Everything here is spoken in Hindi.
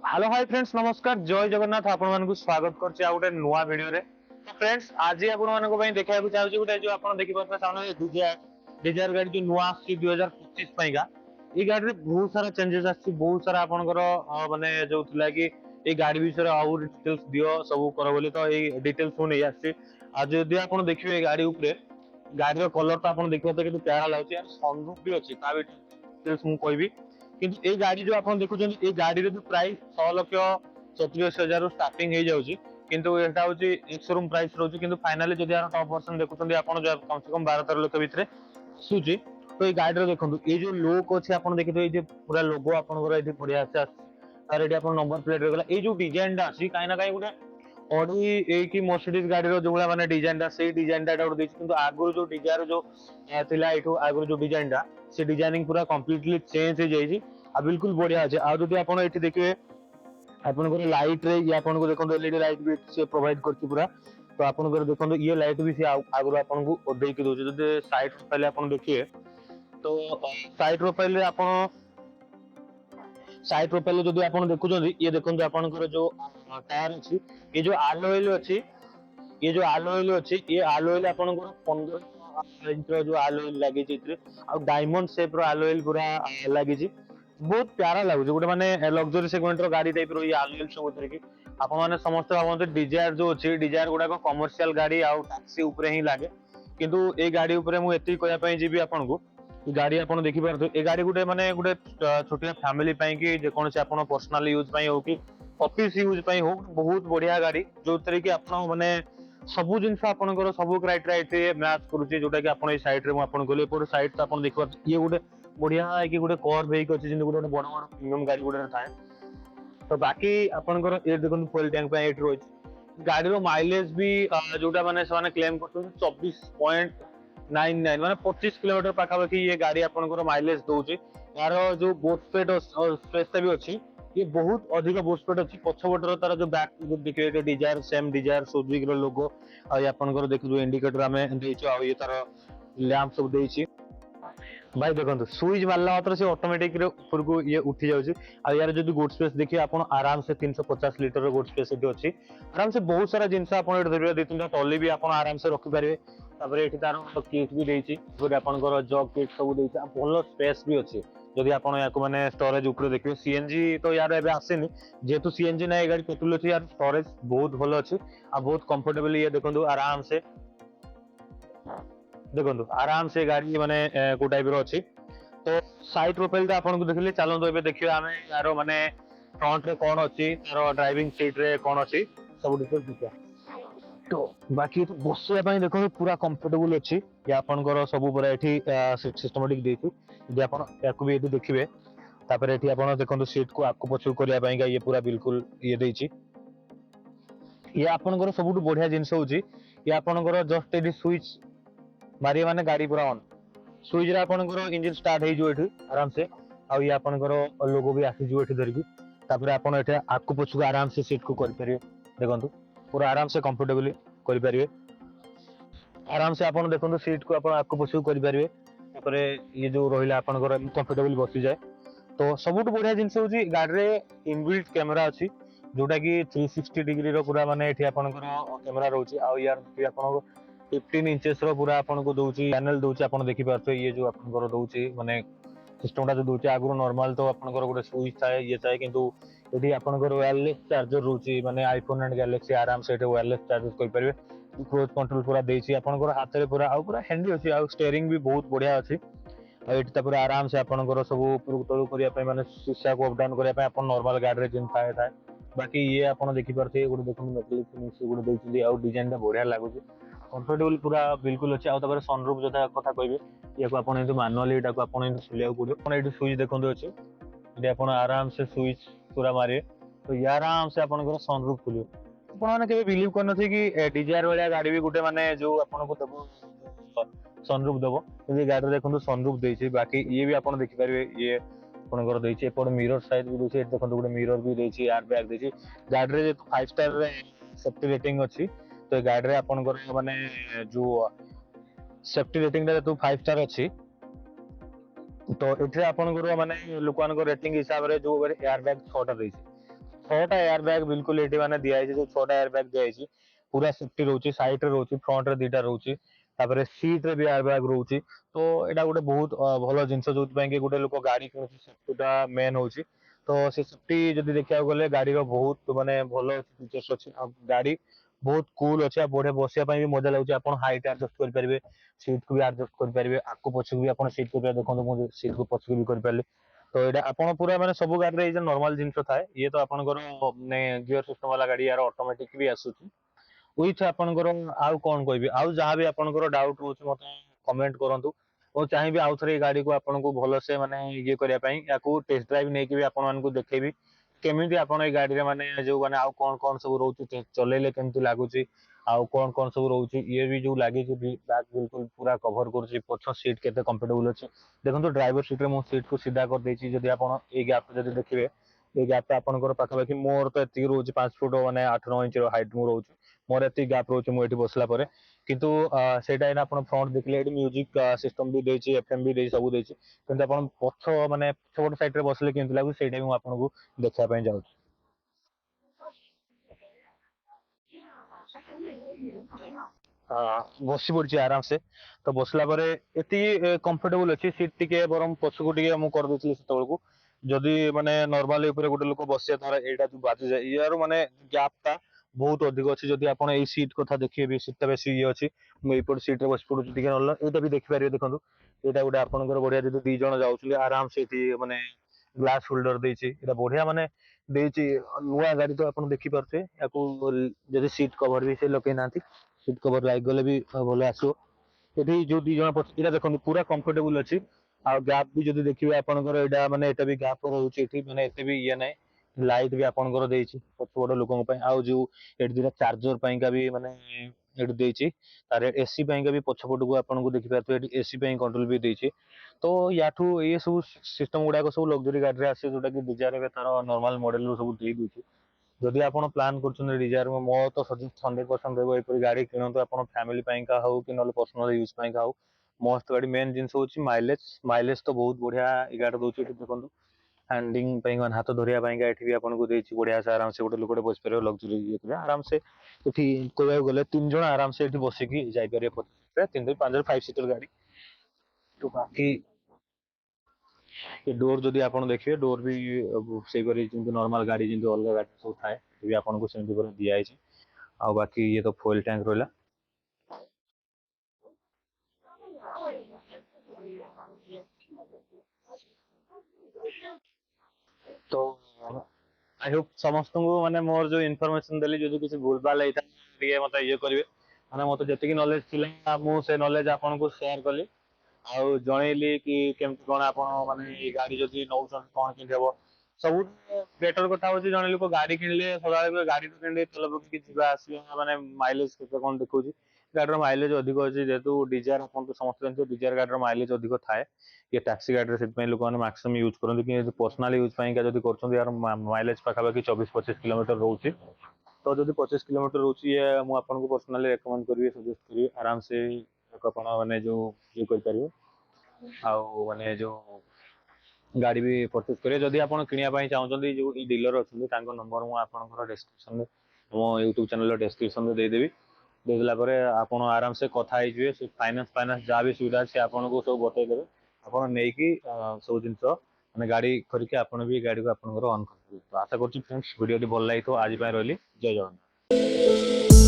हेलो हाय फ्रेंड्स नमस्कार जय जगन्नाथ आपण मानकु स्वागत करछि आ गोटे नुवा वीडियो रे। तो फ्रेंड्स आज आपण मानको पई देखा को चाहू गोटे जो आपण देखि परबा सामने डिजायर गाड़ी जो नुवा आछि 2025 पईगा ई गाड़ी रे बहुत सारा चेंजेस आछि बहुत सारा आपनकर माने जो थिला कि ए गाड़ी विषय रे और डिटेल्स दियो सब कर बोली तो ए डिटेल्स सुन नै आछि आज जदी आपण देखिबे गाड़ी ऊपरे गाड़ी रो कलर तो आपण देखिबे तो केते प्यारा लागछि यार सनरूफ भी अछि ता डिटेल्स मु कहबी किंतु ए गाड़ी जो आपण देखुछन ए गाड़ी रे जो प्राइस 6 लक्ष 34,000 स्टार्टिंग हो जाउची किंतु एटा होची एक शोरूम प्राइस रहउची किंतु फाइनली जदी यार टॉप वर्जन देखुछन आपण जो कम से कम 12-13 लक्ष भितरे सुची तो ए गाड़ी रे देखंतु ए जो लुक अछि आपण देखितो ए जे पूरा लोगो आपण को एठी बढ़िया से तार एठी आपण नंबर प्लेट रे गला ए जो डिजाइन दा अछि काई ना काई गुटे ऑडी ए की मर्सिडीज गाड़ी रो जोला माने डिजाइन दा से डिजाइन दा एटा देछि किंतु आगु जो डिजायर जो थिला एठो आगु जो डिजाइन दा से डिजाइनिंग पूरा कंप्लीटली चेंज हो जाइछि आ बिल्कुल बढ़िया अछि आ जदी आपण एठी देखिबे आपण को लाइट रे या आपण को देखो एलईडी लाइट भी से प्रोवाइड करछि पूरा तो आपण को देखो ये लाइट भी से आगु आपण को दे के दोछि जदी साइड पहले आपण देखिए तो साइड रो पहले आपण साइड रो पहले जदी आपण देखुछन ये देखंतु आपण को जो टायर अछि ये जो अलॉय अछि ये जो अलॉय अछि ये अलॉय आपण को 15 इंच रो जो अलॉय लागि छै इतरे आ डायमंड शेप रो अलॉय पूरा लागि छै बहुत प्यारा लागुଛି ଗୋଟେ ମାନେ ଲକ୍ସରୀ ସେଗମେଣ୍ଟ ର ଗାଡି ଟାଇପ ର ଇଏ ଆଲୁଏଲ ସବୁଥିରେ କି ଆପଣ ମାନେ ସମସ୍ତେ ଭାବନ୍ତି ଡିଜାୟାର ଯୋଉ ଅଛି ଡିଜାୟାର ଗୁଡାକ କମର୍ସିଆଲ ଗାଡି ଆଉ ଟାକ୍ସି ଉପରେ ହିଁ ଲାଗେ କିନ୍ତୁ ଏଇ ଗାଡି ଉପରେ ମୁଁ ଏତିକି କହିବା ପାଇଁ ଯିବି ଆପଣଙ୍କୁ ଗାଡି ଆପଣ ଦେଖିପାରୁଥିବେ ଏ ଗାଡି ଗୋଟେ ଛୋଟିଆ ଫ୍ୟାମିଲି ପାଇଁ କି ଯେକୌଣସି ଆପଣ ପର୍ସନାଲ ୟୁଜ ପାଇଁ ହଉ କି ଅଫିସ ୟୁଜ ପାଇଁ ହଉ ବହୁତ ବଢିଆ ଗାଡି ଯୋଉଥିରେ କି ଆପଣ ମାନେ ସବୁ ଜିନିଷ ଆପଣଙ୍କର ସବୁ କ୍ରାଇଟେରିଆ ଏଠି ମ୍ୟାଚ୍ କରୁଛି ଯୋଉଟା କି ଆପଣ ଏଇ ସାଇଡ ରେ ମୁଁ ଆପଣଙ୍କୁ କହିଲି ଏପଟ ସାଇଡ ତ ଆପଣ ଦେଖିପାରୁଥିବେ ଇଏ ଗୋଟେ बढ़िया है कि गोटे कर्व वेक अछि जिन गोटे बड़ बड़ प्रीमियम गाड़ी गोटे थाए तो बाकी आपनकर ए देखन फुल टैंक पे एट रोज गाड़ी रो माइलेज भी जोटा माने से क्लेम करछन 24.99 माने 25 किलोमीटर पाखापाखि ये गाड़ी आपनकर माइलेज दउछि यार जो बोट स्पेस भी अछि ये बहुत अधिक बोट स्पेस अछि पछबटर तार जो बैक देखिए डिजायर सेम डिजायर सुजुकी रो लोगो आ आपनकर देखु इंडिकेटर हमें देछि आ ये तार लैंप सब देछि भाई देखो सुइच मारला मात्र से ऑटोमेटिक ऊपर को ये उठी जाउची आ यार जदी गुड स्पेस देखिए आपण आराम से 350 लीटर रो गुड स्पेस एटी अछि आराम से बहुत सारा जिंस आपण एट धरिबे दे तीनटा टॉली भी आपण आराम से रखि परिबे तापर एठी तार किट भी देछि गोटे आपनकर जॉब किट सब देछि आ भलो स्पेस भी अछि जदी आपण याको माने स्टोरेज ऊपर देखियो सीएनजी तो यार एबे आसेनी जेतु सीएनजी ना ए गाड़ी पेट्रोल अछि यार स्टोरेज बहुत भलो अछि आ बहुत कंफर्टेबल ये देखंतु आराम से देखो आराम से गाड़ी माने को टाइप रो अछि तो साइड प्रोफाइल ता आपन को देखले चलो एबे देखियो आमे यारो माने फ्रंट रे कोन अछि तारो ड्राइविंग सीट रे कोन अछि सब डिटेल्स देखिया तो बाकी तो बसया पई देखो पूरा कंफर्टेबल अछि या आपन को सब पूरा एठी सीट सिस्टमैटिक देछि जे आपन याकु भी एठी देखिबे तापर एठी आपन देखो सीट को आकु पछु करिया पई ये पूरा बिल्कुल ये देछि ये आपन को सबुटु बढ़िया जिंस होछि ये आपन को जस्ट एठी स्विच मारी माने गाड़ी पूरा ऑन स्विच रे आपनकर इंजन स्टार्ट हे जो एठी आराम से आ ये आपनकर लोगो भी आसी जो एठी धरकी तापर आपन एठी आकु पछु आराम से सीट को कर परिबे देखंतु पूरा आराम से कंफर्टेबली कर परिबे आराम से आपन देखंतु सीट को आपन आकु पछु कर परिबे तापर ये जो रहिला आपनकर कंफर्टेबली बसी जाए तो सबुठ बढ़िया जिंस होची गाड़ी रे इनबिल्ट कैमरा अछि जोटा कि 360 डिग्री रो पूरा माने एठी आपनकर कैमरा रहउची आ यार आपन 15 इंचेस रो पूरा आपन को दोची पैनल दोची आपन देखि पाछो ये जो आपन को दोची माने सिस्टमटा जो दोची आगु नॉर्मल तो आपन को गोटे स्विच थाए ये थाए किंतु यदि आपन को वायरलेस चार्जर रोची माने आईफोन एंड गैलेक्सी आराम से वायरलेस चार्जर कर परिबे क्रूज कंट्रोल पूरा देची आपन को हाथ रे पूरा आ पूरा हैंडी अछि आ स्टीयरिंग भी बहुत बढ़िया अछि आ एठी त पूरा आराम से आपन को सब ऊपर तळु करिया पे माने शीशा को अप डाउन करिया पे आपन नॉर्मल गाड़ी रे जिन थाए थाए बाकी ये आपन देखि परथे गोटे देखन मेटल फिनिश गोटे देछि आ डिजाइन ता बढ़िया लागुची कंफर्टेबल पूरा बिल्कुल अच्छे आउ तबरे सनरूफ जता कथा कहबे याको आपण एतु मैनुअली एटा को आपण एतु खुलिया पड़ियो आपण एतु स्विच देखंदो अछि एटी आपण आराम से स्विच पूरा मारे तो ये आराम से आपण को सनरूफ खुलियो आपण माने केबे बिलीव करन थे कि डिजायर वाला गाड़ी भी गुटे माने जो आपण को देबो सनरूफ देबो ये गाड़ी देखंदो सनरूफ देछि बाकी ये भी आपण देखि परिबे ये आपनकर देछि एपड मिरर साइड भी देछि देखंदो गुटे मिरर भी देछि एयर बैग देछि गाड़ी रे 5 स्टार रे सेफ्टी रेटिंग अछि तो गाड़ी रे आपनकर माने जो सेफ्टी रेटिंग रे तो 5 स्टार अछि तो एठरे आपनकर माने लोकान को रेटिंग हिसाब रे जो एयर बैग 6 टा देछि छटा एयर बैग बिल्कुल ये माने दिया जो छटा एयर बैग दिया पूरा सेफ्टी रोचे साइड रे रोचे फ्रंट रे दीटा रोचे तापर सीट रे भी एयर बैग रोचे तो एटा गोटे बहुत भल जिनस जो कि गोटे लोक गाड़ी किणुची सेफ्टीटा मेन होची तो से सेफ्टी जदि देखा गले गाड़ी रो बहुत माने भल फीचर्स अछि गाड़ी बहुत कूल अच्छे बढ़िया बसिया भी मजा लगे आप हाइट एडजस्ट करेंगे सीट को भी एडजस्ट करेंगे आगू पछ भी आप सीट को देखो सीट को पछ भी कर तो ये आप पूरा मैंने सब गाड़ी नॉर्मल जिन थाए ये तो आपंकर गियर सिस्टम वाला गाड़ी यार ऑटोमेटिक भी आसूची विथ आपंकर आउ कौन कह आउ जहाँ भी आपंकर डाउट रोचे मत कमेंट करूँ और चाहिए आउ थे गाड़ी को आपको भलसे माने ये करने टेस्ट ड्राइव नहीं भी आपको देखेबी केमी आप गाड़ी में माने जो माने आउ कौन कौन सब रोचे चलेले केमती लगुच आउ कौन कौन सब रोचे ये भी जो लगी बैक बिल्कुल पूरा कवर कर पछ सीट के कंफर्टेबल अच्छे देखो ड्राइवर सीट में सीट को सीधा कर देती जब आप गैप जब देखिए ये गैप आपंकर पाखापाखि मोर तो ये रोज 5 फुट माने 8-9 इंच हाइट मु रोचे मोर एति गैप रोचे मुझे बसला किंतु सेटा आप फ्रंट देखले म्यूजिक सिस्टम भी देछि एफएम भी देछि सब देछि किंतु आपण पछ माने पछपट साइड रे बसले केमति लागु सेटा भी आपको देखा पय जाउछ बसी पड़ी आराम से तो बसला एति कंफर्टेबल अच्छी सीट टिके बरम पछकु टिके मु कर देछि सेतबेलकु जदि माने नॉर्मल ऊपर गोटे लोक बसिया तार एटा जो बाजि जाए यार माने गैप ता बहुत अधिक अच्छी जदि आपण एई सीट कथा देखिए सीट बेसी ये अच्छी मु एपट सीट रे बस पड़ुछि टिके नल्ला एटा भी देखि पारियो देखंतु एटा गोटे आपनकर बढ़िया जदि दी जण जाउछली आराम से एति माने ग्लास होल्डर देछि एटा बढ़िया माने देछि नुआ गाड़ी तो आपण देखि पारछे याकू जदि सीट कवर भी से लगे नांती सीट कवर लाइक गले भी भले आसो एठी जो दी जण एटा देखंतु पूरा कंफर्टेबल अछि आ गैप भी जदि देखिबे आपनकर एटा माने एटा भी गैप रहउछि एठी माने एते भी ये नै लाइट भी आपनकर देछि पछ बड़ लोकन पय आ जो एठी दिना चार्जर पय का भी माने एठी देछि तारे एसी पय का भी पछपट को आपनको देखि पारतो एठी एसी पय कंट्रोल भी देछि तो याठू ये सब सिस्टम गुडा को सब लग्जरी गाड़ी रे आसे जोटा कि डिजायर तार नॉर्मल मॉडल रो सब देइ दूछि जदि आपण प्लान करछन डिजायर मो तो सजेस्ट 100% देबो एपरि गाड़ी किनतो आपण फैमिली पय का हो कि नले पर्सनल यूज पय का हो मस्त गाड़ी मेन जिंस होची माइलेज माइलेज तो बहुत बढ़िया गाड़ी दोची देखंतु हैंडिंग पय गन हाथ धरिया पय का एठी भी आपन को देची बढ़िया से आराम से गोटे लोकटे बस परियो लग्जरी ये करे आराम से एठी कोया गले तीन जण आराम से एठी बसी की जाई परियो 3 5 5 सीटर गाड़ी तो बाकी ये डोर जदि आप देखिए डोर भी से नॉर्मल गाड़ी जिंतु अलग गाड़ी सब थाए भी आपको सेमती दिया आ बाकी ये तो फुएल टैंक रहा तो आई होप समस्त को माने मोर जो इनफॉरमेशन देली जो किसी भूल भाल होता मत ये करेंगे माने मत जी नॉलेज थिला मु से नॉलेज आपन को शेयर कली आउ जनइली कि केमती कौन आप माने गाड़ी जदि नौछन कौन केमती हम सब बेटर कथा हूँ जन लोक गाड़ी किणले सदा गाड़ी तो किणले तेल पकड़ जावा आसा माने माइलेज के कौन देखा गाड़ी माइलेज अधिक अच्छी जेहतु डिजायर आप समस्त जानते डिजायर गाड़ी माइलेज अधिक थाए ये टैक्सी गाड़ी से लोक मैंने मैक्सिमम यूज करते कि पर्सनाल यूज जब कर माइलेज पाखापाखि 24-25 किलोमीटर रोचे तो जब 25 किलोमीटर रोचे ये मुझे पर्सनाली रेकमेंड करी सजेस्ट करी आराम से मैंने जो ये कर माने जो गाड़ी भी परचेज करेंगे जदि आप किणा चाहते जो डीलर अच्छा नंबर मुझे डिस्क्रिप्शन में मो यूट्यूब चैनल डिस्क्रिप्शन में देदेवी देदेला आप आराम से कथा से फाइनेंस फाइनेंस जहाँ भी सुविधा से आपको सब बतईदेवे आप नहीं सब जिन मैंने गाड़ी करके आप भी गाड़ी को ऑन कर तो आशा करूँ फ्रेंड्स वीडियो भल लगी तो आज रही जय जगन्नाथ।